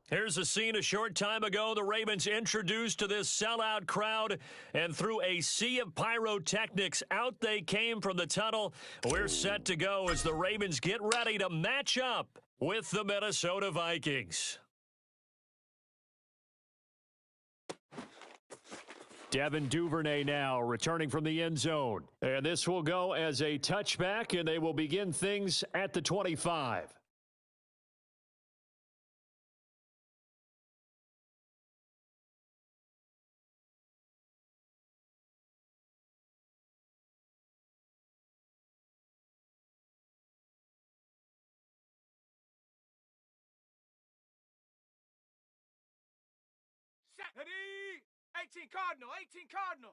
Here's a scene a short time ago. The Ravens introduced to this sellout crowd, and through a sea of pyrotechnics, out they came from the tunnel. We're set to go as the Ravens get ready to match up with the Minnesota Vikings. Devin Duvernay now returning from the end zone. And this will go as a touchback, and they will begin things at the 25. Ready? 18 Cardinal, 18 Cardinal.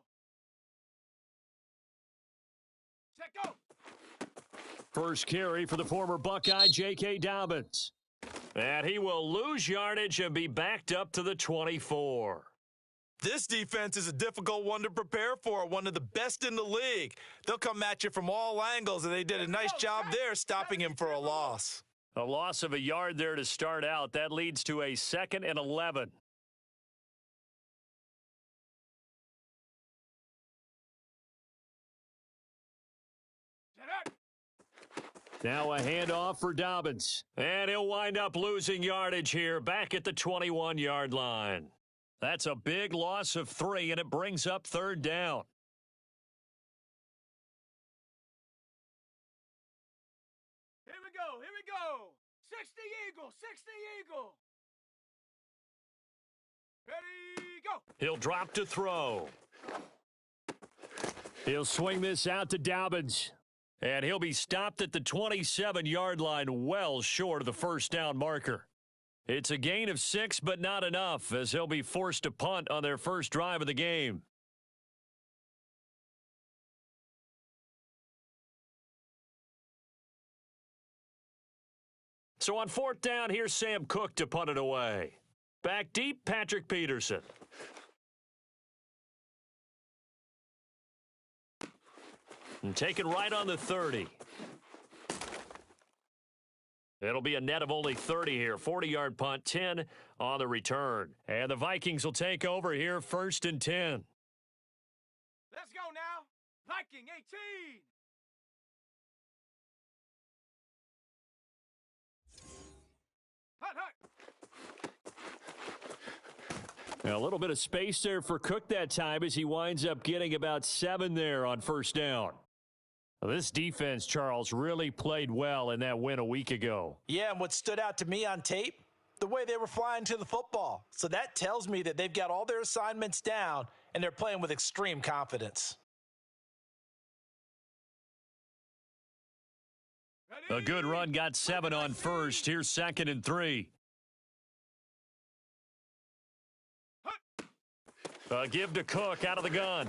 Set go. First carry for the former Buckeye, J.K. Dobbins. And he will lose yardage and be backed up to the 24. This defense is a difficult one to prepare for, one of the best in the league. They'll come at you from all angles, and they did a nice job there stopping him for a loss. A loss of a yard there to start out. That leads to a 2nd and 11. Now a handoff for Dobbins. And he'll wind up losing yardage here back at the 21-yard line. That's a big loss of 3, and it brings up 3rd down. Here we go, here we go. 60 Eagle, 60 Eagle. Ready, go. He'll drop to throw. He'll swing this out to Dobbins. And he'll be stopped at the 27-yard line, well short of the first down marker. It's a gain of 6, but not enough, as he'll be forced to punt on their first drive of the game. So on 4th down, here's Sam Cook to punt it away. Back deep, Patrick Peterson. And taken right on the 30. It'll be a net of only 30 here. 40-yard punt, 10 on the return. And the Vikings will take over here, 1st and 10. Let's go now. Viking 18. Hut, hut. Now, a little bit of space there for Cook that time as he winds up getting about 7 there on 1st down. This defense, Charles, really played well in that win a week ago. Yeah, and what stood out to me on tape, the way they were flying to the football. So that tells me that they've got all their assignments down, and they're playing with extreme confidence. A good run got 7 on 1st. Here's 2nd and 3. A give to Cook out of the gun.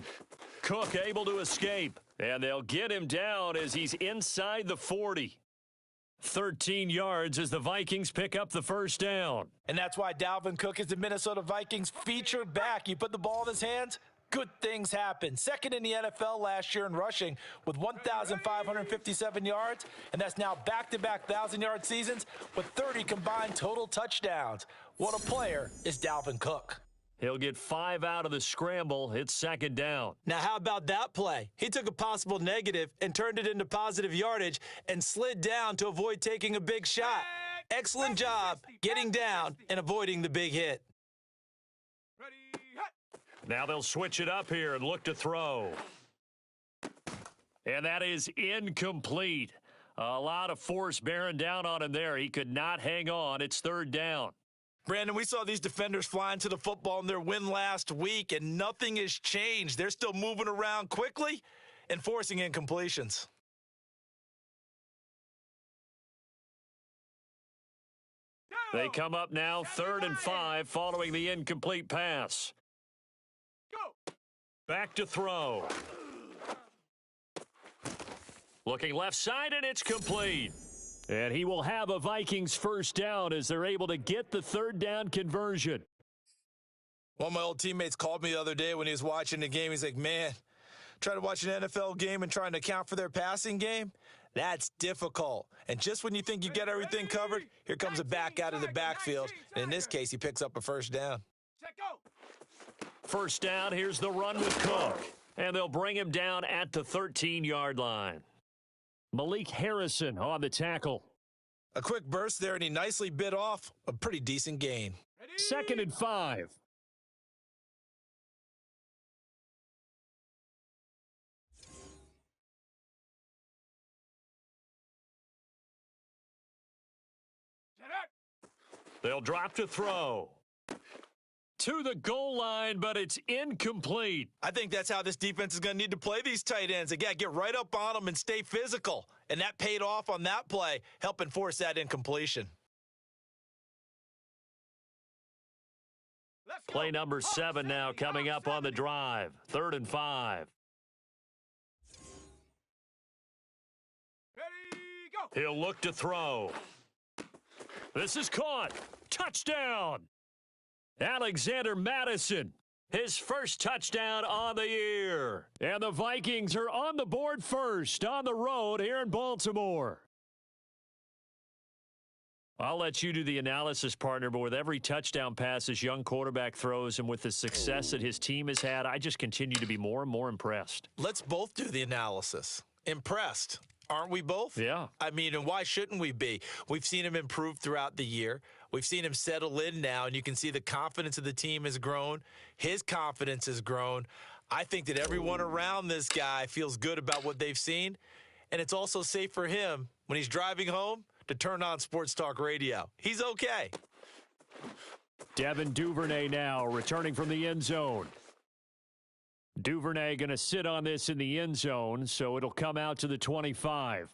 Cook able to escape. And they'll get him down as he's inside the 40. 13 yards as the Vikings pick up the first down. And that's why Dalvin Cook is the Minnesota Vikings featured back. You put the ball in his hands, good things happen. Second in the NFL last year in rushing with 1,557 yards, and that's now back-to-back 1,000-yard seasons with 30 combined total touchdowns. What a player is Dalvin Cook. He'll get 5 out of the scramble. It's 2nd down. Now, how about that play? He took a possible negative and turned it into positive yardage and slid down to avoid taking a big shot. Excellent job getting down and avoiding the big hit. Now they'll switch it up here and look to throw. And that is incomplete. A lot of force bearing down on him there. He could not hang on. It's 3rd down. Brandon, we saw these defenders flying to the football in their win last week, and nothing has changed. They're still moving around quickly and forcing incompletions. They come up now 3rd and 5 following the incomplete pass. Back to throw. Looking left side, and it's complete. And he will have a Vikings first down as they're able to get the 3rd down conversion. One of my old teammates called me the other day when he was watching the game. He's like, man, trying to watch an NFL game and trying to account for their passing game, That's difficult. And just when you think you get everything covered, here comes a back out of the backfield. And in this case, he picks up a first down. Set, go. First down, here's the run with Cook. And they'll bring him down at the 13-yard line. Malik Harrison on the tackle. A quick burst there, and he nicely bit off a pretty decent gain. Ready? 2nd and 5. Set up. They'll drop to throw. To the goal line, but it's incomplete. I think that's how this defense is going to need to play these tight ends. They got to get right up on them and stay physical. And that paid off on that play, helping force that incompletion. Let's go. Play number 7 now coming up on the drive. 3rd and 5. Ready, go. He'll look to throw. This is caught. Touchdown. Alexander Madison, his first touchdown on the year. And the Vikings are on the board first on the road here in Baltimore. I'll let you do the analysis, partner, but with every touchdown pass this young quarterback throws and with the success that his team has had, I just continue to be more and more impressed. Let's both do the analysis. Impressed. Aren't we both? Yeah. I mean, and why shouldn't we be? We've seen him improve throughout the year. We've seen him settle in now, and you can see the confidence of the team has grown. His confidence has grown. I think that everyone around this guy feels good about what they've seen, and it's also safe for him when he's driving home to turn on Sports Talk Radio. He's okay. Devin Duvernay now returning from the end zone. Duvernay going to sit on this in the end zone, so it'll come out to the 25.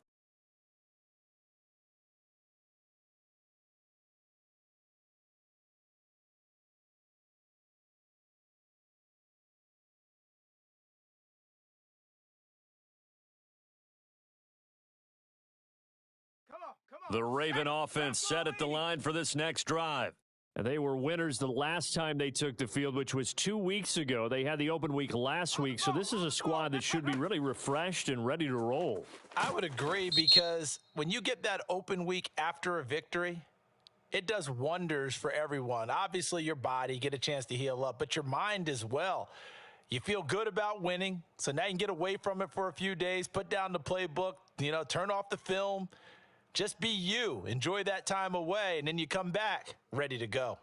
Come on. The Raven offense set at the line for this next drive. And they were winners the last time they took the field, which was 2 weeks ago. They had the open week last week, so this is a squad that should be really refreshed and ready to roll. I would agree, because when you get that open week after a victory, it does wonders for everyone. Obviously, your body, get a chance to heal up, but your mind as well. You feel good about winning, so now you can get away from it for a few days, put down the playbook, turn off the film. Just be you. Enjoy that time away, and then you come back ready to go.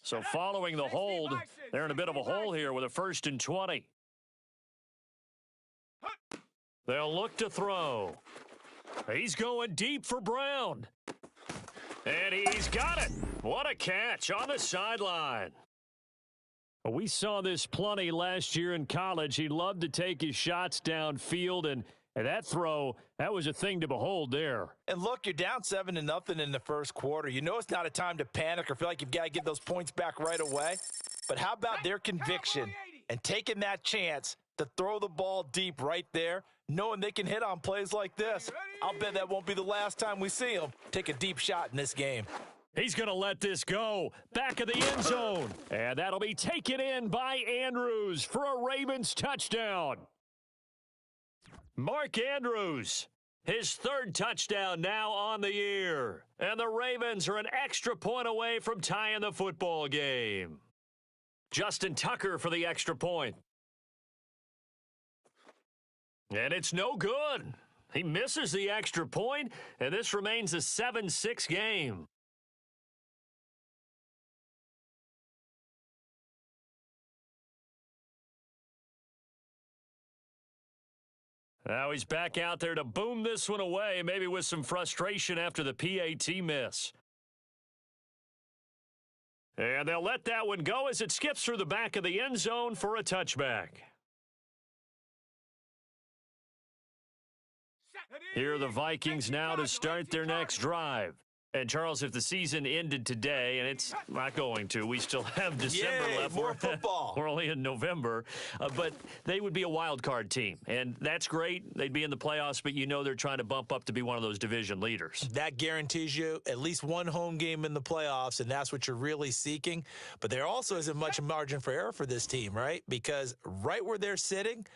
So following the hold, they're in a bit of a hole here with a 1st and 20. They'll look to throw. He's going deep for Brown. And he's got it. What a catch on the sideline. We saw this plenty last year in college. He loved to take his shots downfield, and that throw, that was a thing to behold there. And look, you're down 7-0 in the first quarter. You know it's not a time to panic or feel like you've got to get those points back right away. But how about their conviction and taking that chance to throw the ball deep right there, knowing they can hit on plays like this? I'll bet that won't be the last time we see them take a deep shot in this game. He's going to let this go. Back of the end zone. And that'll be taken in by Andrews for a Ravens touchdown. Mark Andrews, his 3rd touchdown now on the year. And the Ravens are an extra point away from tying the football game. Justin Tucker for the extra point. And it's no good. He misses the extra point, and this remains a 7-6 game. Now he's back out there to boom this one away, maybe with some frustration after the PAT miss. And they'll let that one go as it skips through the back of the end zone for a touchback. Here are the Vikings now to start their next drive. And, Charles, if the season ended today, and it's not going to, we still have December Yay, left. more football. We're only in November. But they would be a wild card team. And that's great. They'd be in the playoffs, but you know they're trying to bump up to be one of those division leaders. That guarantees you at least one home game in the playoffs, and that's what you're really seeking. But there also isn't much margin for error for this team, right? Because right where they're sitting,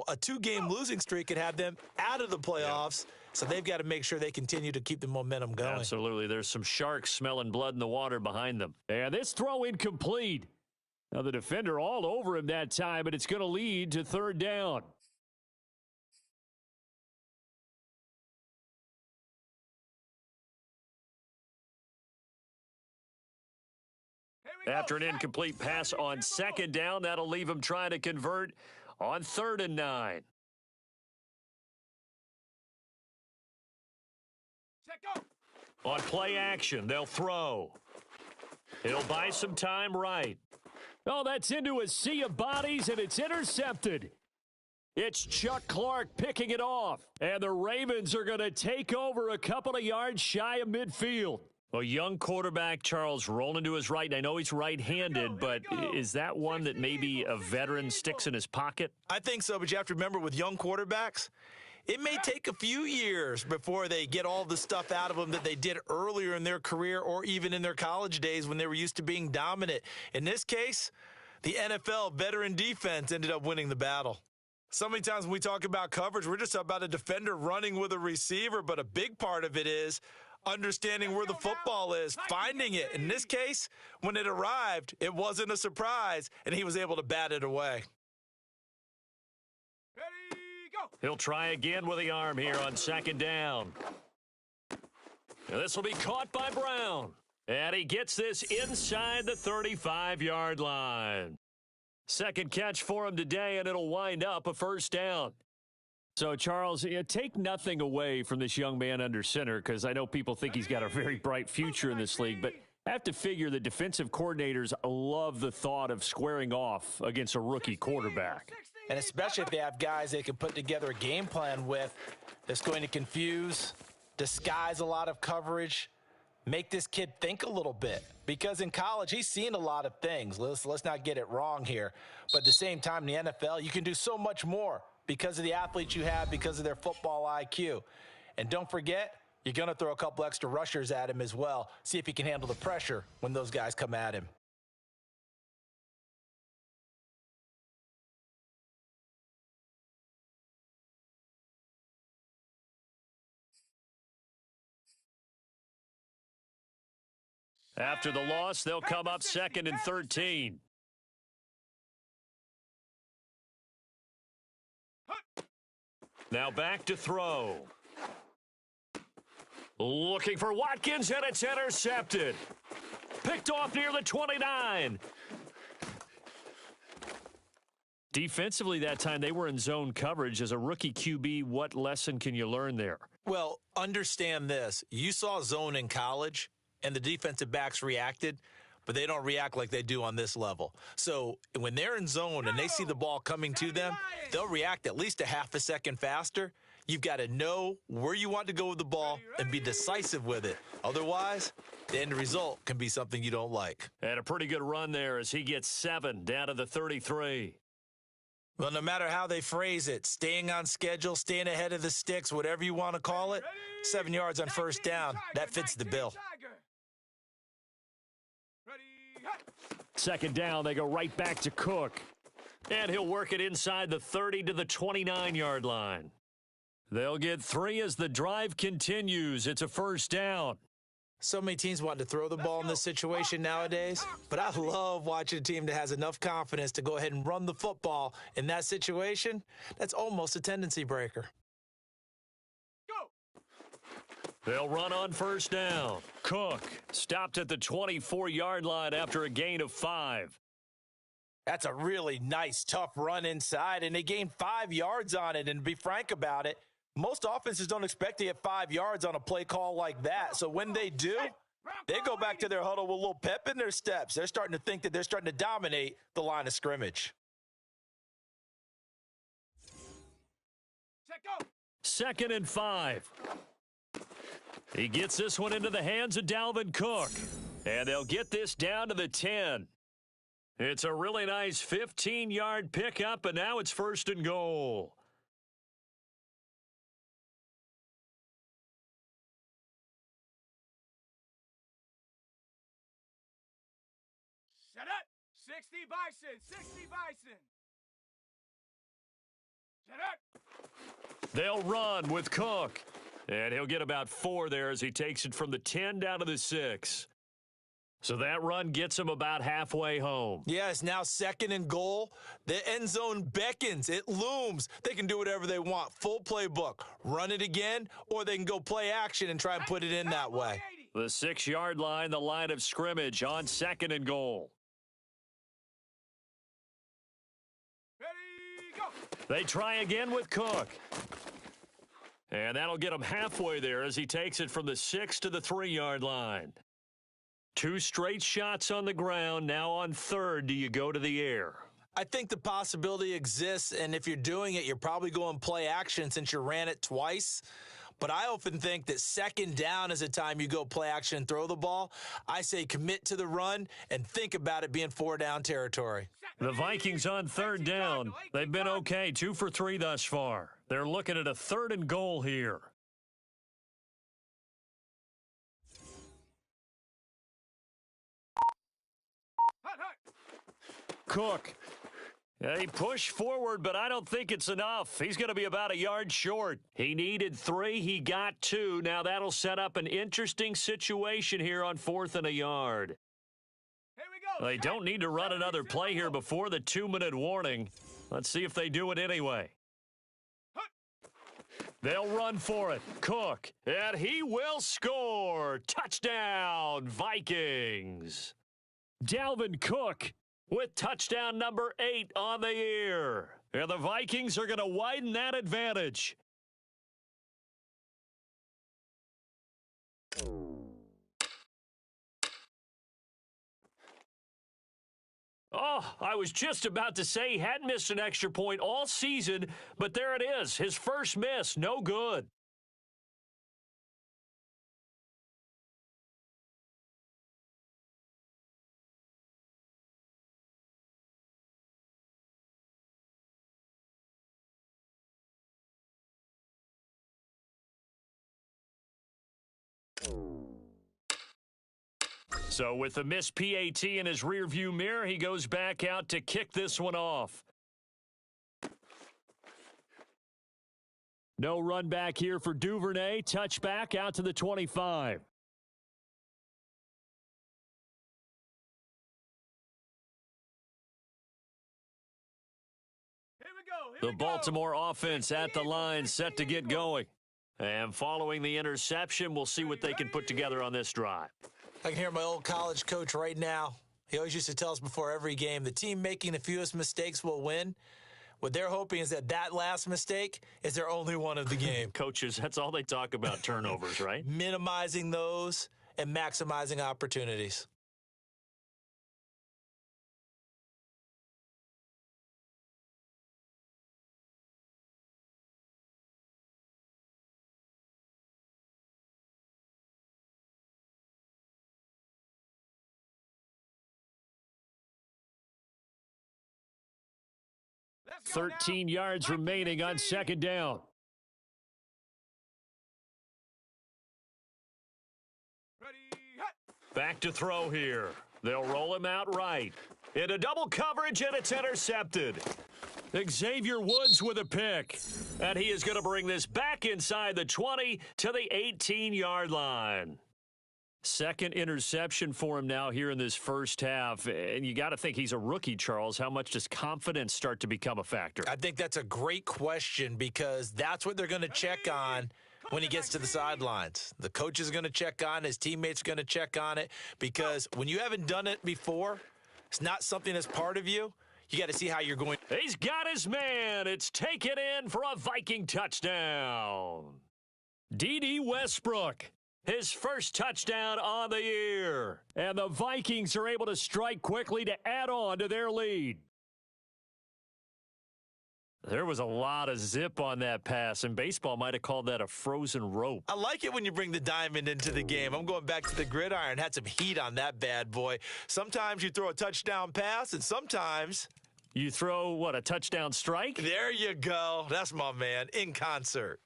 a 2-game losing streak could have them out of the playoffs. Yeah. So they've got to make sure they continue to keep the momentum going. Absolutely. There's some sharks smelling blood in the water behind them. And this throw incomplete. Now the defender all over him that time, but it's going to lead to third down. After an incomplete pass on second down, that'll leave him trying to convert on 3rd and 9. On play action, they'll throw. He'll buy some time right. Oh, that's into a sea of bodies, and it's intercepted. It's Chuck Clark picking it off. And the Ravens are going to take over a couple of yards shy of midfield. A young quarterback, Charles, rolling to his right. And I know he's right-handed, but is that one that maybe a veteran sticks in his pocket? I think so, but you have to remember with young quarterbacks, it may take a few years before they get all the stuff out of them that they did earlier in their career or even in their college days when they were used to being dominant. In this case, the NFL veteran defense ended up winning the battle. So many times when we talk about coverage, we're just about a defender running with a receiver, but a big part of it is understanding where the football is, finding it. In this case, when it arrived, it wasn't a surprise, and he was able to bat it away. He'll try again with the arm here on 2nd down. This will be caught by Brown. And he gets this inside the 35-yard line. Second catch for him today, and it'll wind up a 1st down. So, Charles, take nothing away from this young man under center, because I know people think he's got a very bright future in this league, but I have to figure the defensive coordinators love the thought of squaring off against a rookie quarterback. And especially if they have guys they can put together a game plan with that's going to confuse, disguise a lot of coverage, make this kid think a little bit. Because in college, he's seen a lot of things. Let's not get it wrong here. But at the same time, in the NFL, you can do so much more because of the athletes you have, because of their football IQ. And don't forget, you're going to throw a couple extra rushers at him as well. See if he can handle the pressure when those guys come at him. After the loss, they'll come up 2nd and 13. Now back to throw. Looking for Watkins, and it's intercepted. Picked off near the 29. Defensively that time, they were in zone coverage. As a rookie QB, what lesson can you learn there? Well, understand this. You saw zone in college, and the defensive backs reacted, but they don't react like they do on this level. So when they're in zone and they see the ball coming to them, they'll react at least a half a second faster. You've got to know where you want to go with the ball and be decisive with it. Otherwise, the end result can be something you don't like. And a pretty good run there as he gets 7 down to the 33. Well, no matter how they phrase it, staying on schedule, staying ahead of the sticks, whatever you want to call it, 7 yards on 1st down, that fits the bill. 2nd down, they go right back to Cook. And he'll work it inside the 30 to the 29-yard line. They'll get 3 as the drive continues. It's a 1st down. So many teams want to throw the ball in this situation nowadays, but I love watching a team that has enough confidence to go ahead and run the football in that situation. That's almost a tendency breaker. They'll run on 1st down. Cook stopped at the 24-yard line after a gain of 5. That's a really nice, tough run inside, and they gained 5 yards on it. And to be frank about it, most offenses don't expect to get 5 yards on a play call like that. So when they do, they go back to their huddle with a little pep in their steps. They're starting to think that they're starting to dominate the line of scrimmage. 2nd and 5. He gets this one into the hands of Dalvin Cook. And they'll get this down to the 10. It's a really nice 15-yard pickup, and now it's 1st and goal. Set up. 60 Bison. 60 Bison. Set up. They'll run with Cook. And he'll get about 4 there as he takes it from the 10 down to the 6. So that run gets him about halfway home. Yeah, it's now 2nd and goal. The end zone beckons. It looms. They can do whatever they want. Full playbook. Run it again, or they can go play action and try and put it in that way. The 6-yard line, the line of scrimmage on 2nd and goal. Ready, go. They try again with Cook. And that'll get him halfway there as he takes it from the 6 to the 3-yard line. 2 straight shots on the ground. Now on 3rd, do you go to the air? I think the possibility exists, and if you're doing it, you're probably going play action since you ran it twice. But I often think that 2nd down is a time you go play action and throw the ball. I say commit to the run and think about it being 4-down territory. The Vikings on 3rd down. They've been okay, 2 for 3 thus far. They're looking at a 3rd and goal here. Cook. They push forward, but I don't think it's enough. He's going to be about a yard short. He needed 3. He got 2. Now that'll set up an interesting situation here on 4th and a yard. Here we go. They don't need to run another play here before the 2-minute warning. Let's see if they do it anyway. They'll run for it. Cook. And he will score. Touchdown, Vikings. Dalvin Cook with touchdown number 8 on the year. And the Vikings are going to widen that advantage. Oh, I was just about to say he hadn't missed an extra point all season, but there it is. His first miss, no good. So with the missed PAT in his rearview mirror, he goes back out to kick this one off. No run back here for Duvernay. Touchback out to the 25. The Baltimore offense at the line, set to get going. And following the interception, we'll see what they can put together on this drive. I can hear my old college coach right now. He always used to tell us before every game, the team making the fewest mistakes will win. What they're hoping is that last mistake is their only one of the game. Coaches, that's all they talk about, turnovers, right? Minimizing those and maximizing opportunities. Let's go 13 now. yards remaining on 2nd down. Ready, hut. Back to throw here. They'll roll him out right. Into double coverage, and it's intercepted. Xavier Woods with a pick. And he is going to bring this back inside the 20 to the 18-yard line. Second interception for him now here in this first half. And you got to think he's a rookie, Charles. How much does confidence start to become a factor? I think that's a great question because that's what they're going to check on when he gets to the sidelines. The coach is going to check on, his teammates are going to check on it because when you haven't done it before, it's not something that's part of you. You got to see how you're going. He's got his man. It's taken in for a Viking touchdown. D.D. Westbrook. His first touchdown on the year. And the Vikings are able to strike quickly to add on to their lead. There was a lot of zip on that pass, and baseball might have called that a frozen rope. I like it when you bring the diamond into the game. I'm going back to the gridiron. Had some heat on that bad boy. Sometimes you throw a touchdown pass, and sometimes you throw, what, a touchdown strike? There you go. That's my man, in concert.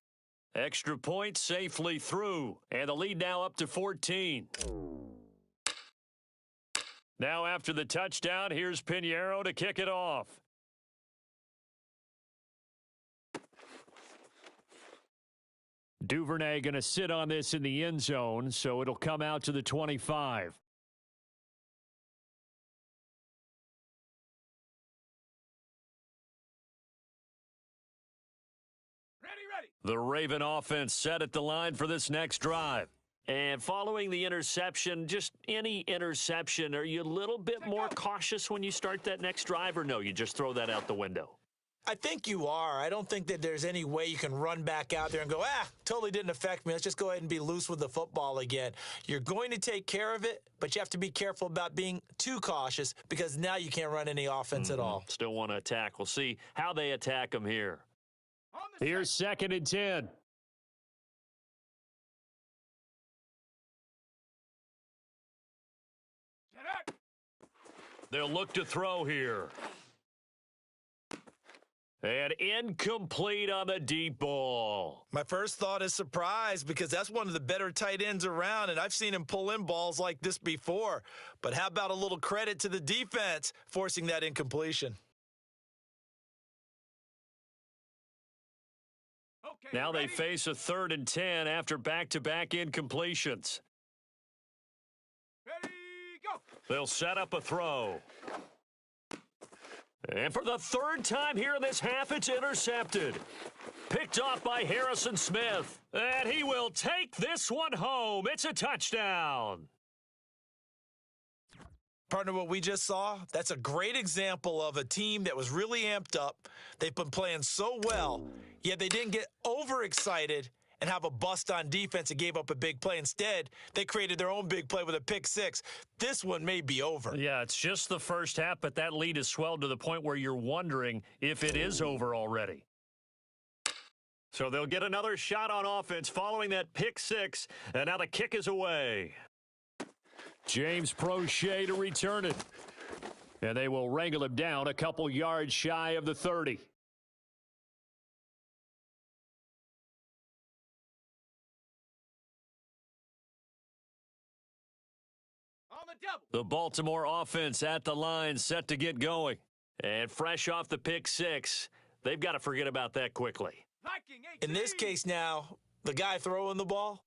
Extra point safely through, and the lead now up to 14. Now after the touchdown, here's Pinheiro to kick it off. Duvernay going to sit on this in the end zone, so it'll come out to the 25. Ready. The Raven offense set at the line for this next drive. And following the interception, just any interception, are you a little bit more cautious when you start that next drive, or no, you just throw that out the window? I think you are. I don't think that there's any way you can run back out there and go, totally didn't affect me. Let's just go ahead and be loose with the football again. You're going to take care of it, but you have to be careful about being too cautious because now you can't run any offense at all. Still want to attack. We'll see how they attack them here. Here's 2nd and 10. They'll look to throw here. And incomplete on the deep ball. My first thought is surprise because that's one of the better tight ends around, and I've seen him pull in balls like this before. But how about a little credit to the defense forcing that incompletion? Now they face a 3rd and 10 after back-to-back incompletions. Ready, go. They'll set up a throw. And for the 3rd time here in this half, it's intercepted. Picked off by Harrison Smith. And he will take this one home. It's a touchdown. Partner, what we just saw, that's a great example of a team that was really amped up. They've been playing so well, yet they didn't get overexcited and have a bust on defense and gave up a big play. Instead, they created their own big play with a pick six. This one may be over. Yeah, it's just the first half, but that lead has swelled to the point where you're wondering if it is over already. So they'll get another shot on offense following that pick six, and now the kick is away. James Prochet to return it. And they will wrangle him down a couple yards shy of the 30. The Baltimore offense at the line, set to get going. And fresh off the pick six, they've got to forget about that quickly. In this case now, the guy throwing the ball,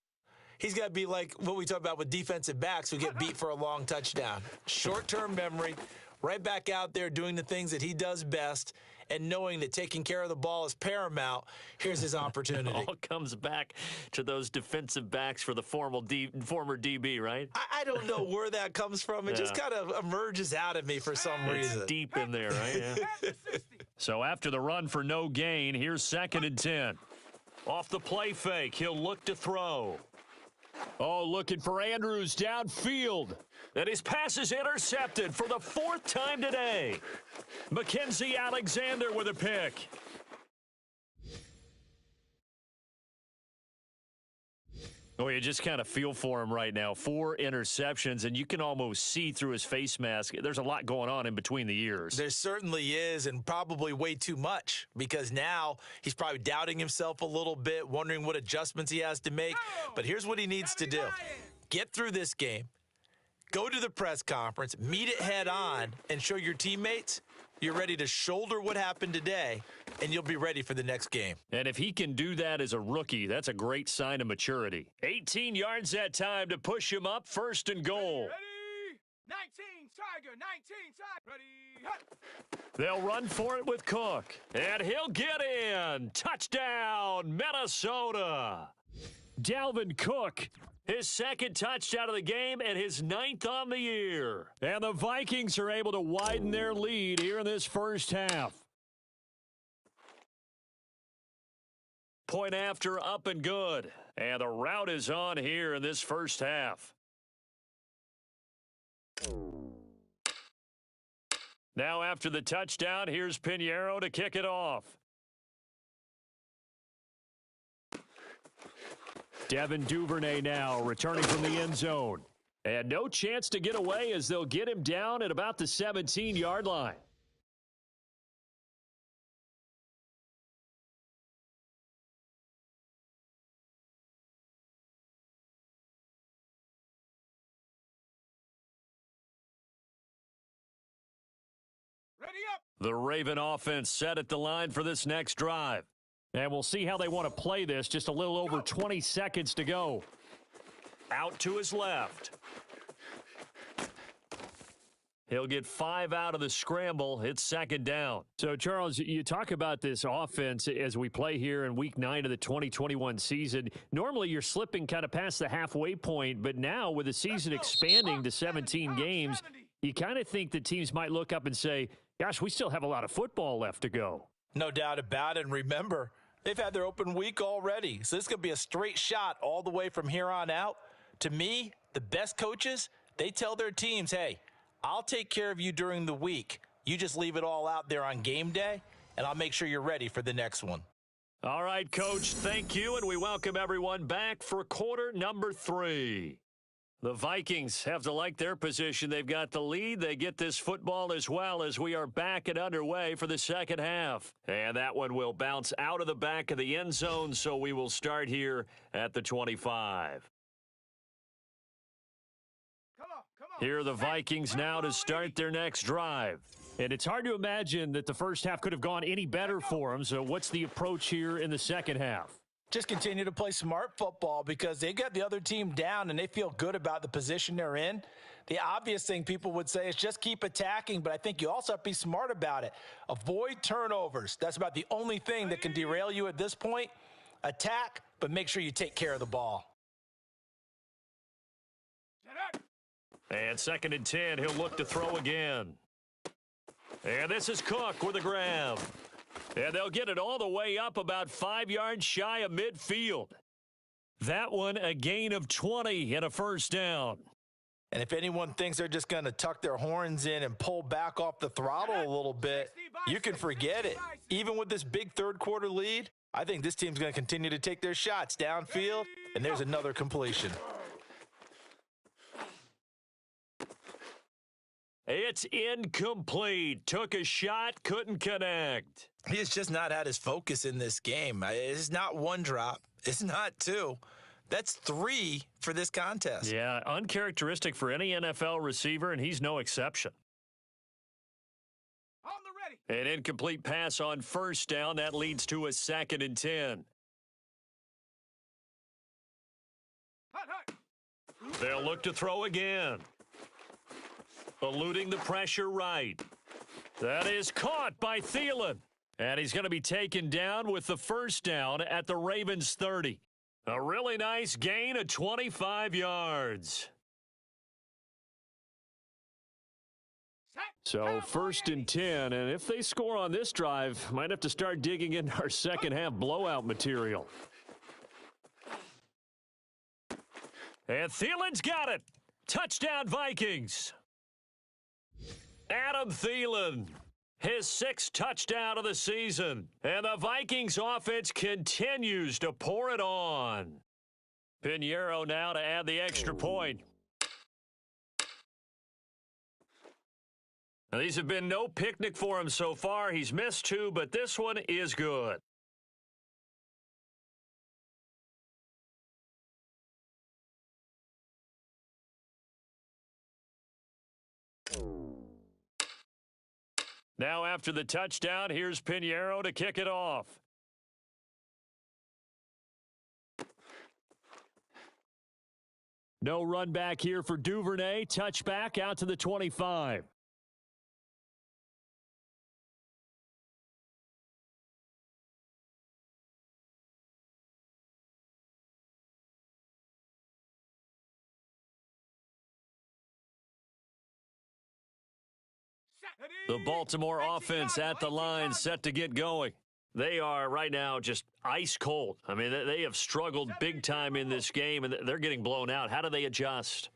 he's got to be like what we talk about with defensive backs who get beat for a long touchdown. Short-term memory, right back out there doing the things that he does best, and knowing that taking care of the ball is paramount. Here's his opportunity. It all comes back to those defensive backs for the former DB, right? I don't know where that comes from. It just kind of emerges out of me for some reason. It's deep in there, right? Yeah. So after the run for no gain, here's 2nd and 10. Off the play fake, he'll look to throw. Oh, looking for Andrews downfield. And his pass is intercepted for the 4th time today. Mackenzie Alexander with a pick. Oh, you just kind of feel for him right now. 4 interceptions, and you can almost see through his face mask. There's a lot going on in between the ears. There certainly is, and probably way too much, because now he's probably doubting himself a little bit, wondering what adjustments he has to make. But here's what he needs to do. Get through this game, go to the press conference, meet it head on, and show your teammates you're ready to shoulder what happened today, and you'll be ready for the next game. And if he can do that as a rookie, that's a great sign of maturity. 18 yards that time to push him up, 1st and goal. Ready? 19, Tiger, 19, Tiger. Ready? Hut. They'll run for it with Cook, and he'll get in. Touchdown, Minnesota. Dalvin Cook, his 2nd touchdown of the game and his 9th on the year. And the Vikings are able to widen their lead here in this first half. Point after, up and good. And the route is on here in this first half. Now after the touchdown, here's Pinheiro to kick it off. Devin Duvernay now returning from the end zone. And no chance to get away as they'll get him down at about the 17-yard line. Ready up. The Raven offense set at the line for this next drive. And we'll see how they want to play this. Just a little over 20 seconds to go. Out to his left. He'll get 5 out of the scramble. It's second down. So, Charles, you talk about this offense as we play here in Week 9 of the 2021 season. Normally, you're slipping kind of past the halfway point, but now with the season expanding to 17 games, you kind of think that teams might look up and say, gosh, we still have a lot of football left to go. No doubt about it. And remember, they've had their open week already. So this could be a straight shot all the way from here on out. To me, the best coaches, they tell their teams, hey, I'll take care of you during the week. You just leave it all out there on game day, and I'll make sure you're ready for the next one. All right, Coach, thank you, and we welcome everyone back for quarter number 3. The Vikings have to like their position. They've got the lead. They get this football as well as we are back and underway for the second half. And that one will bounce out of the back of the end zone, so we will start here at the 25. Here are the Vikings now to start their next drive. And it's hard to imagine that the first half could have gone any better for them. So what's the approach here in the second half? Just continue to play smart football because they got the other team down and they feel good about the position they're in. The obvious thing people would say is just keep attacking, but I think you also have to be smart about it. Avoid turnovers. That's about the only thing that can derail you at this point. Attack, but make sure you take care of the ball. And 2nd and 10, he'll look to throw again. And this is Cook with a grab. And they'll get it all the way up about 5 yards shy of midfield. That one, a gain of 20 and a first down. And if anyone thinks they're just going to tuck their horns in and pull back off the throttle a little bit, you can forget it. Even with this big third-quarter lead, I think this team's going to continue to take their shots downfield, and there's another completion. It's incomplete. Took a shot, couldn't connect. He has just not had his focus in this game. It's not one drop. It's not 2. That's 3 for this contest. Yeah, uncharacteristic for any NFL receiver, and he's no exception. On the ready. An incomplete pass on first down. That leads to a 2nd and 10. Hut. They'll look to throw again. Eluding the pressure right. That is caught by Thielen. And he's going to be taken down with the first down at the Ravens 30. A really nice gain of 25 yards. So 1st and 10, and if they score on this drive, might have to start digging into our second half blowout material. And Thielen's got it. Touchdown Vikings. Adam Thielen, his 6th touchdown of the season. And the Vikings offense continues to pour it on. Pinheiro now to add the extra point. Now, these have been no picnic for him so far. He's missed 2, but this one is good. Now after the touchdown, here's Pinheiro to kick it off. No run back here for Duvernay. Touchback out to the 25. The Baltimore offense at the line, set to get going. They are right now just ice cold. I mean, they have struggled big time in this game, and they're getting blown out. How do they adjust?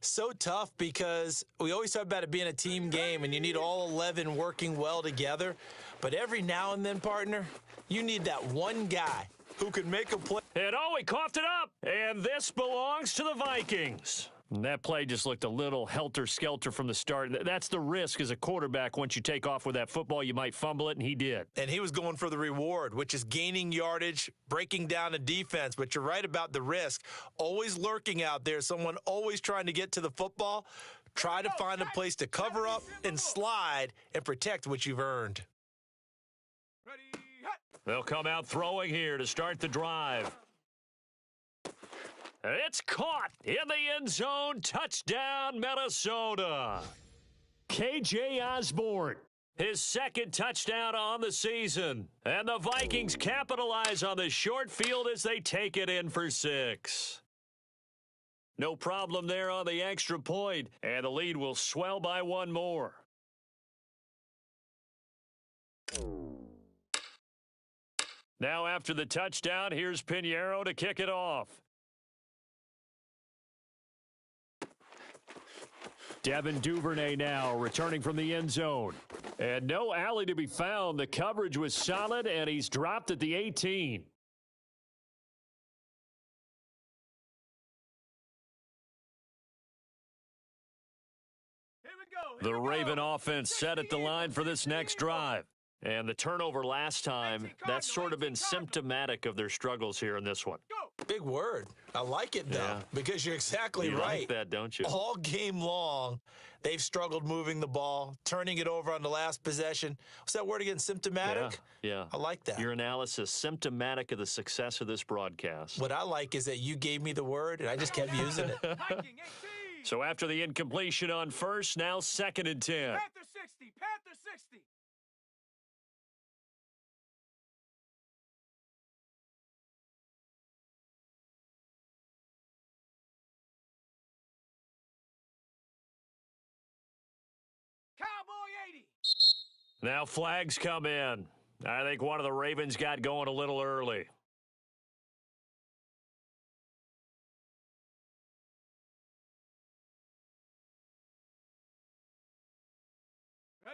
So tough because we always talk about it being a team game, and you need all 11 working well together. But every now and then, partner, you need that one guy who can make a play. And oh, he coughed it up. And this belongs to the Vikings. And that play just looked a little helter-skelter from the start. That's the risk as a quarterback. Once you take off with that football, you might fumble it, and he did. And he was going for the reward, which is gaining yardage, breaking down a defense. But you're right about the risk. Always lurking out there, someone always trying to get to the football. Try to find a place to cover up and slide and protect what you've earned. They'll come out throwing here to start the drive. It's caught in the end zone. Touchdown, Minnesota. KJ Osborne, his second touchdown on the season. And the Vikings capitalize on the short field as they take it in for 6. No problem there on the extra point, and the lead will swell by 1 more. Now after the touchdown, here's Pinheiro to kick it off. Devin Duvernay now returning from the end zone. And no alley to be found. The coverage was solid, and he's dropped at the 18. The Raven offense set at the line for this next drive. And the turnover last time, that's sort of been symptomatic of their struggles here in this one. Big word. I like it, though, because you're exactly right. You like that, don't you? All game long, they've struggled moving the ball, turning it over on the last possession. What's that word again? Symptomatic? Yeah. I like that. Your analysis, symptomatic of the success of this broadcast. What I like is that you gave me the word, and I just kept using it. So after the incompletion on first, now 2nd and 10. Panther 60, Panther 60. Cowboy 80. Now flags come in. I think one of the Ravens got going a little early.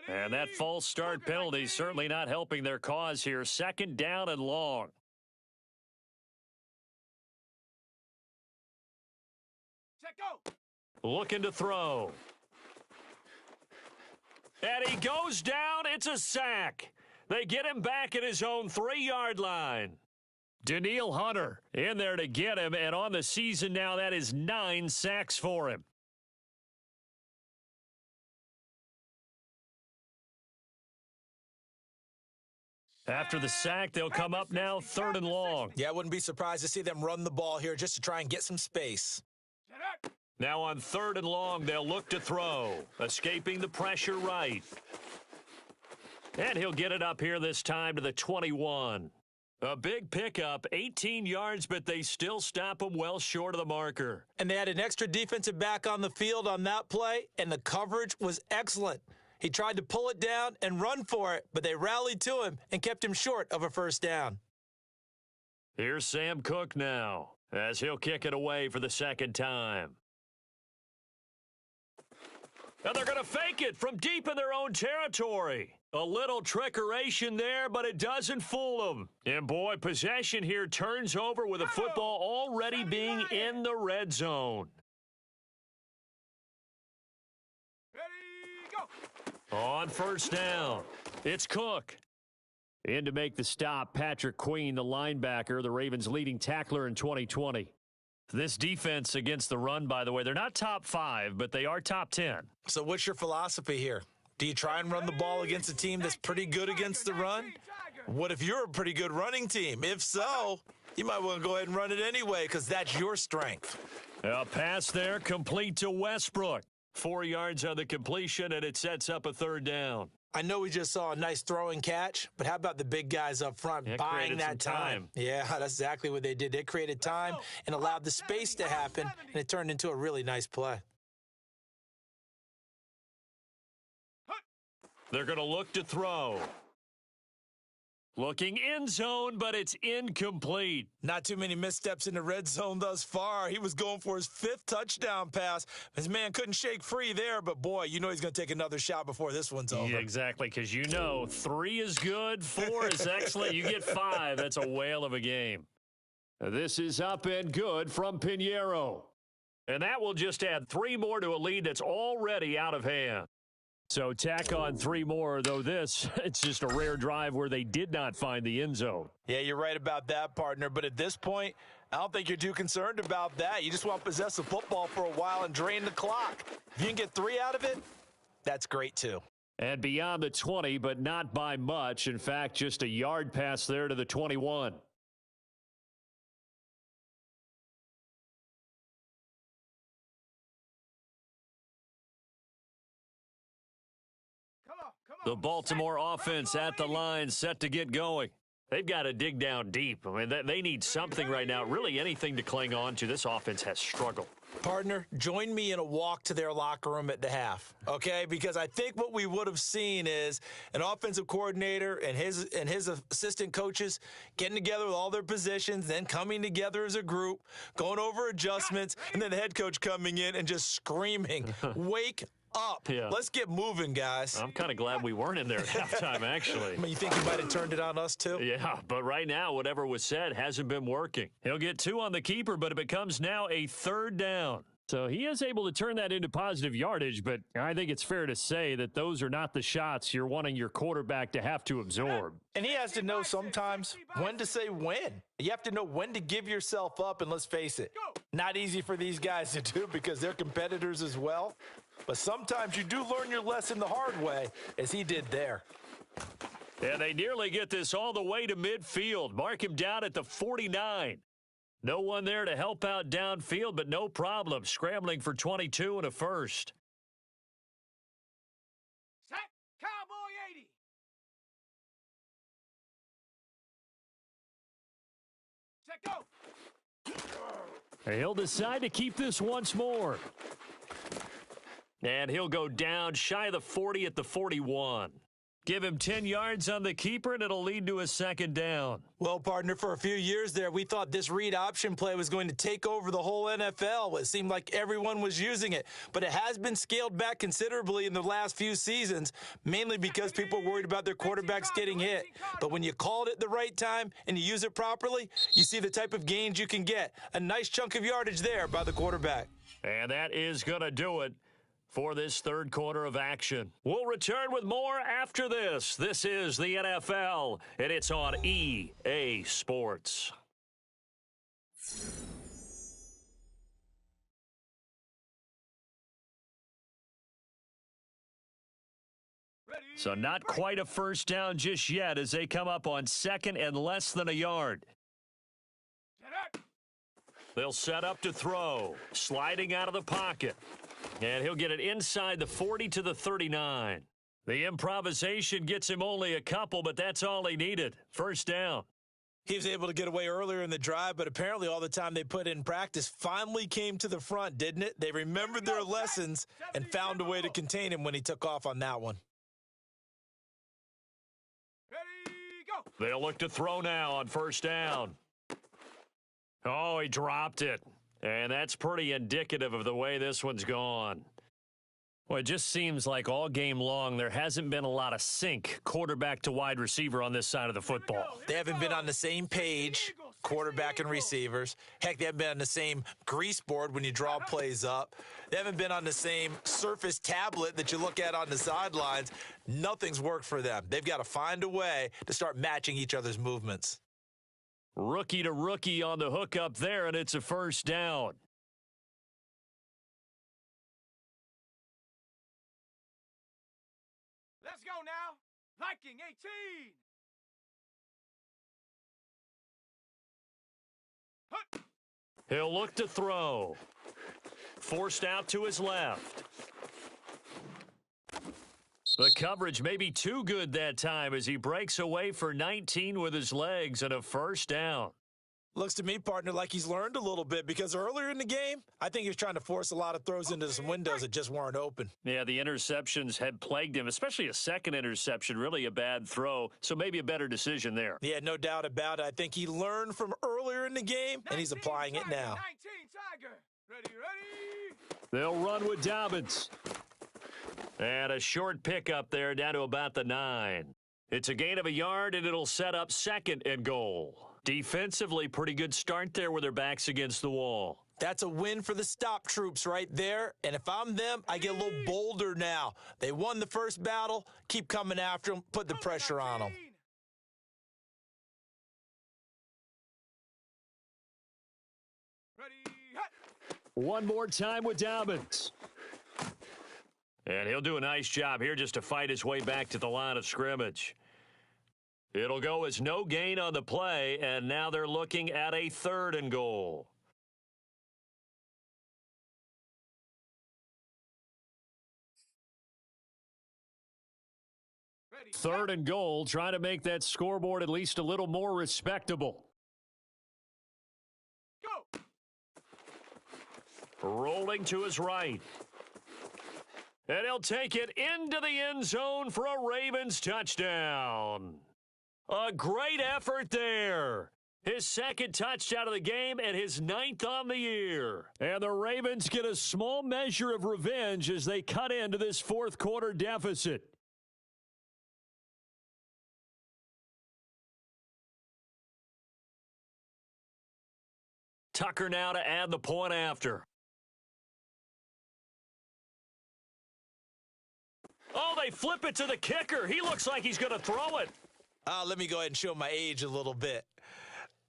And that false start penalty certainly not helping their cause here. 2nd down and long. Check go. Looking to throw. And he goes down. It's a sack. They get him back at his own 3-yard line. Danielle Hunter in there to get him. And on the season now, that is 9 sacks for him. After the sack, they'll come up now 3rd and long. Yeah, I wouldn't be surprised to see them run the ball here just to try and get some space. Now on 3rd and long, they'll look to throw. Escaping the pressure right. And he'll get it up here this time to the 21. A big pickup, 18 yards, but they still stop him well short of the marker. And they had an extra defensive back on the field on that play, and the coverage was excellent. He tried to pull it down and run for it, but they rallied to him and kept him short of a 1st down. Here's Sam Cook now, as he'll kick it away for the 2nd time. And they're going to fake it from deep in their own territory. A little trickeration there, but it doesn't fool them. And boy, possession here turns over with the football already being in the red zone. On 1st down, it's Cook. In to make the stop, Patrick Queen, the linebacker, the Ravens' leading tackler in 2020. This defense against the run, by the way, they're not top 5, but they are top 10. So what's your philosophy here? Do you try and run the ball against a team that's pretty good against the run? What if you're a pretty good running team? If so, you might want to go ahead and run it anyway because that's your strength. A pass there, complete to Westbrook. 4 yards on the completion, and it sets up a 3rd down. I know we just saw a nice throwing catch, but how about the big guys up front buying that time? Yeah, that's exactly what they did. They created time and allowed the space to happen, and it turned into a really nice play. They're going to look to throw. Looking end zone, but it's incomplete. Not too many missteps in the red zone thus far. He was going for his 5th touchdown pass. His man couldn't shake free there, but boy, you know he's going to take another shot before this one's over. Yeah, exactly, because you know 3 is good, 4 is excellent. You get 5, that's a whale of a game. This is up and good from Pinheiro. And that will just add 3 more to a lead that's already out of hand. So tack on 3 more, though this, it's just a rare drive where they did not find the end zone. Yeah, you're right about that, partner. But at this point, I don't think you're too concerned about that. You just want to possess the football for a while and drain the clock. If you can get 3 out of it, that's great too. And beyond the 20, but not by much. In fact, just a yard pass there to the 21. The Baltimore offense at the line, set to get going. They've got to dig down deep. I mean, they need something right now, really anything to cling on to. This offense has struggled. Partner, join me in a walk to their locker room at the half, okay? Because I think what we would have seen is an offensive coordinator and his assistant coaches getting together with all their positions, then coming together as a group, going over adjustments, and then the head coach coming in and just screaming, wake up. Yeah. Let's get moving, guys. I'm kind of glad we weren't in there at halftime, actually. I mean, you think you might have turned it on us, too? Yeah, but right now, whatever was said hasn't been working. He'll get 2 on the keeper, but it becomes now a 3rd down. So he is able to turn that into positive yardage, but I think it's fair to say that those are not the shots you're wanting your quarterback to have to absorb. And he has to know sometimes when to say when. You have to know when to give yourself up, and let's face it, not easy for these guys to do because they're competitors as well. But sometimes you do learn your lesson the hard way, as he did there. And they nearly get this all the way to midfield. Mark him down at the 49. No one there to help out downfield, but no problem. Scrambling for 22 and a first. Set, Cowboy 80. Set, go. He'll decide to keep this once more. And he'll go down shy of the 40 at the 41. Give him 10 yards on the keeper, and it'll lead to a 2nd down. Well, partner, for a few years there, we thought this read option play was going to take over the whole NFL. It seemed like everyone was using it. But it has been scaled back considerably in the last few seasons, mainly because people are worried about their quarterbacks getting hit. But when you call it at the right time and you use it properly, you see the type of gains you can get. A nice chunk of yardage there by the quarterback. And that is going to do it for this 3rd quarter of action. We'll return with more after this. This is the NFL, and it's on EA Sports. So not quite a first down just yet as they come up on 2nd and less than a yard. They'll set up to throw, sliding out of the pocket. And he'll get it inside the 40 to the 39. The improvisation gets him only a couple, but that's all he needed. 1st down. He was able to get away earlier in the drive, but apparently all the time they put in practice finally came to the front, didn't it? They remembered their lessons and found a way to contain him when he took off on that one. Ready, go. They'll look to throw now on 1st down. Oh, he dropped it. And that's pretty indicative of the way this one's gone. Well, it just seems like all game long there hasn't been a lot of sync quarterback to wide receiver on this side of the football. They haven't been on the same page, quarterback and receivers. Heck, they haven't been on the same grease board when you draw plays up. They haven't been on the same Surface tablet that you look at on the sidelines. Nothing's worked for them. They've got to find a way to start matching each other's movements. Rookie to rookie on the hook up there, and it's a 1st down. Let's go now. Viking 18. Hut. He'll look to throw. Forced out to his left. The coverage may be too good that time as he breaks away for 19 with his legs and a 1st down. Looks to me, partner, like he's learned a little bit because earlier in the game, I think he was trying to force a lot of throws into some windows that just weren't open. Yeah, the interceptions had plagued him, especially a 2nd interception, really a bad throw, so maybe a better decision there. Yeah, no doubt about it. I think he learned from earlier in the game, and he's applying it now. 19 Tiger. Ready. They'll run with Dobbins. And a short pickup there down to about the 9. It's a gain of a yard, and it'll set up 2nd and goal. Defensively, pretty good start there with their backs against the wall. That's a win for the stop troops right there. And if I'm them, I get a little bolder now. They won the first battle. Keep coming after them. Put the pressure on them. Ready, hit. One more time with Dobbins. And he'll do a nice job here just to fight his way back to the line of scrimmage. It'll go as no gain on the play, and now they're looking at a 3rd and goal. Ready, 3rd and goal, trying to make that scoreboard at least a little more respectable. go. Rolling to his right. And he'll take it into the end zone for a Ravens touchdown. A great effort there. His 2nd touchdown of the game and his 9th on the year. And the Ravens get a small measure of revenge as they cut into this 4th quarter deficit. Tucker now to add the point after. Oh, they flip it to the kicker. He looks like he's going to throw it. Let me go ahead and show my age a little bit.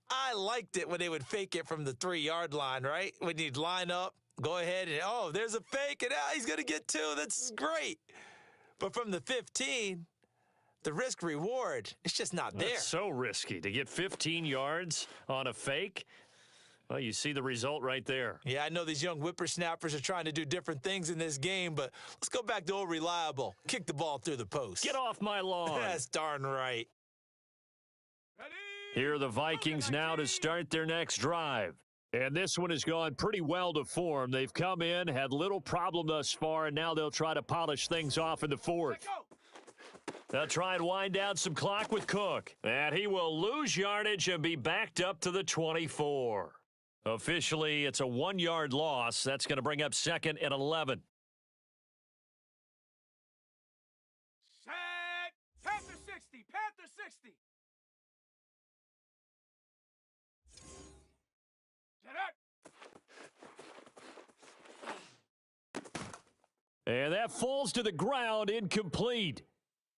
I liked it when they would fake it from the 3-yard line, right? When you'd line up, go ahead and, oh, there's a fake, and he's going to get 2. That's great. But from the 15, the risk reward, it's just not there. That's so risky to get 15 yards on a fake. Well, you see the result right there. Yeah, I know these young whippersnappers are trying to do different things in this game, but let's go back to old reliable. Kick the ball through the post. Get off my lawn. That's darn right. Ready. Here are the Vikings now to start their next drive. And this one has gone pretty well to form. They've come in, had little problem thus far, and now they'll try to polish things off in the 4th. They'll try and wind down some clock with Cook. And he will lose yardage and be backed up to the 24. Officially, it's a 1-yard loss. That's going to bring up 2nd and 11. Set. Panther 60. Panther 60. Set up. And that falls to the ground, incomplete.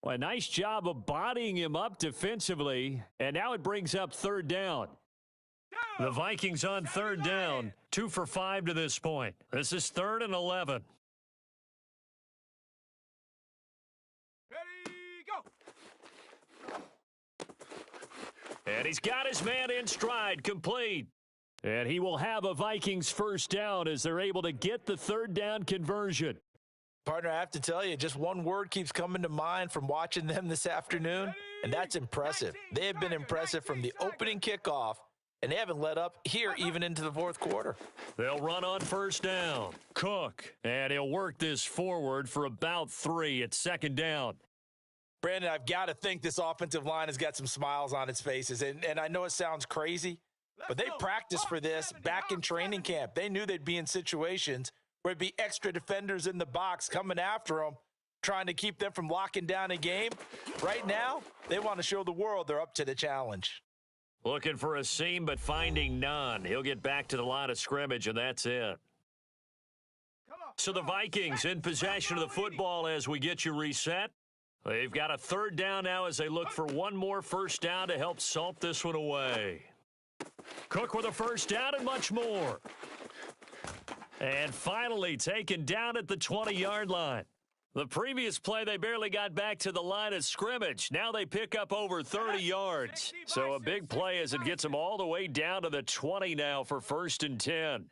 Well, a nice job of bodying him up defensively. And now it brings up 3rd down. The Vikings on 3rd down, 2 for 5 to this point. This is 3rd and 11. Ready, go. And he's got his man in stride, complete. And he will have a Vikings 1st down as they're able to get the 3rd down conversion. Partner, I have to tell you, just one word keeps coming to mind from watching them this afternoon, and that's impressive. They have been impressive from the opening kickoff, and they haven't let up here even into the 4th quarter. They'll run on 1st down. Cook, and he'll work this forward for about 3 at 2nd down. Brandon, I've got to think this offensive line has got some smiles on its faces, and I know it sounds crazy, but they practiced for this back in training camp. They knew they'd be in situations where it'd be extra defenders in the box coming after them, trying to keep them from locking down a game. Right now, they want to show the world they're up to the challenge. Looking for a seam, but finding none. He'll get back to the line of scrimmage, and that's it. So the Vikings in possession of the football as we get you reset. They've got a 3rd down now as they look for one more 1st down to help salt this one away. Cook with a 1st down and much more. And finally taken down at the 20-yard line. The previous play, they barely got back to the line of scrimmage. Now they pick up over 30 yards. So a big play as it gets them all the way down to the 20 now for 1st and 10.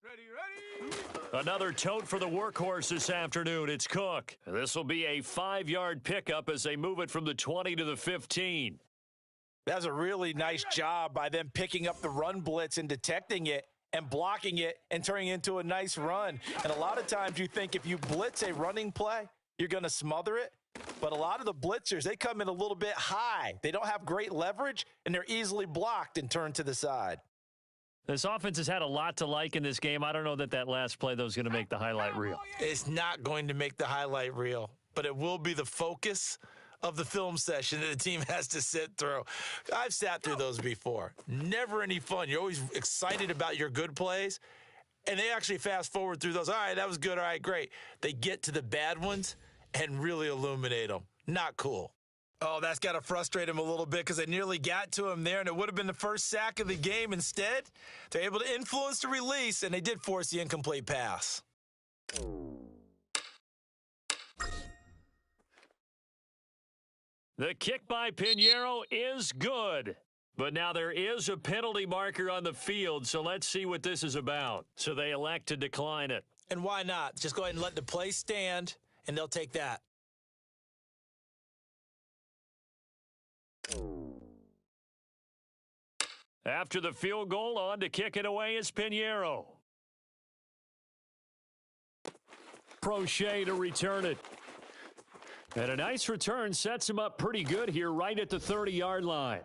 Ready. Another tote for the workhorse this afternoon. It's Cook. This will be a 5-yard pickup as they move it from the 20 to the 15. That's a really nice job by them picking up the run blitz and detecting it and blocking it and turning it into a nice run. And a lot of times you think if you blitz a running play, you're going to smother it. But a lot of the blitzers, they come in a little bit high. They don't have great leverage, and they're easily blocked and turned to the side. This offense has had a lot to like in this game. I don't know that last play, though, is going to make the highlight reel. It's not going to make the highlight reel, but it will be the focus of the film session that the team has to sit through. I've sat through those before. Never any fun. You're always excited about your good plays, and they actually fast forward through those. All right, that was good. All right, great. They get to the bad ones and really illuminate them. Not cool. Oh, that's got to frustrate him a little bit because they nearly got to him there, and it would have been the first sack of the game. Instead, they're able to influence the release, and they did force the incomplete pass. The kick by Pinheiro is good. But now there is a penalty marker on the field, so let's see what this is about. So they elect to decline it. And why not? Just go ahead and let the play stand, and they'll take that. After the field goal, on to kick it away is Pinheiro. Prochet to return it. And a nice return sets him up pretty good here right at the 30-yard line.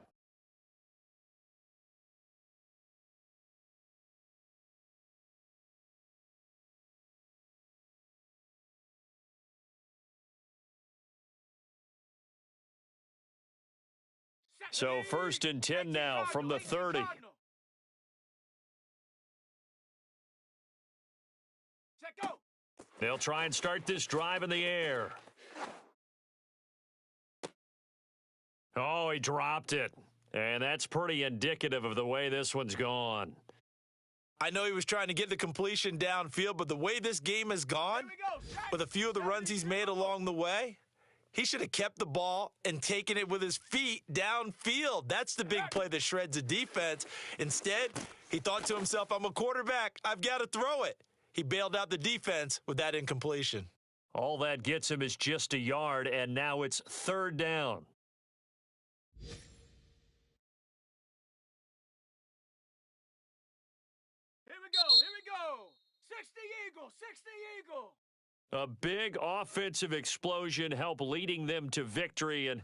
So 1st and 10 now from the 30. They'll try and start this drive in the air. Oh, he dropped it. And that's pretty indicative of the way this one's gone. I know he was trying to get the completion downfield, but the way this game has gone, with a few of the runs he's made along the way, he should have kept the ball and taken it with his feet downfield. That's the big play that shreds a defense. Instead, he thought to himself, I'm a quarterback. I've got to throw it. He bailed out the defense with that incompletion. All that gets him is just a yard, and now it's 3rd down. Here we go. 60 Eagle, 60 Eagle. A big offensive explosion helped leading them to victory. And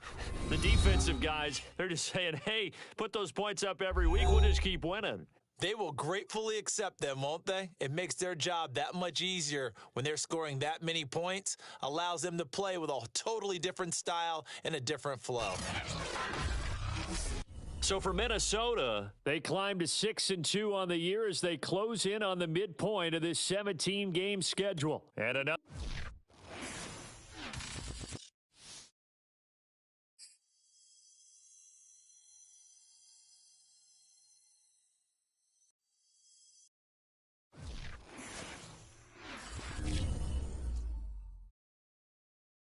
the defensive guys, they're just saying, hey, put those points up every week. We'll just keep winning. They will gratefully accept them, won't they? It makes their job that much easier when they're scoring that many points. Allows them to play with a totally different style and a different flow. So for Minnesota, they climbed to 6-2 on the year as they close in on the midpoint of this 17-game schedule. And another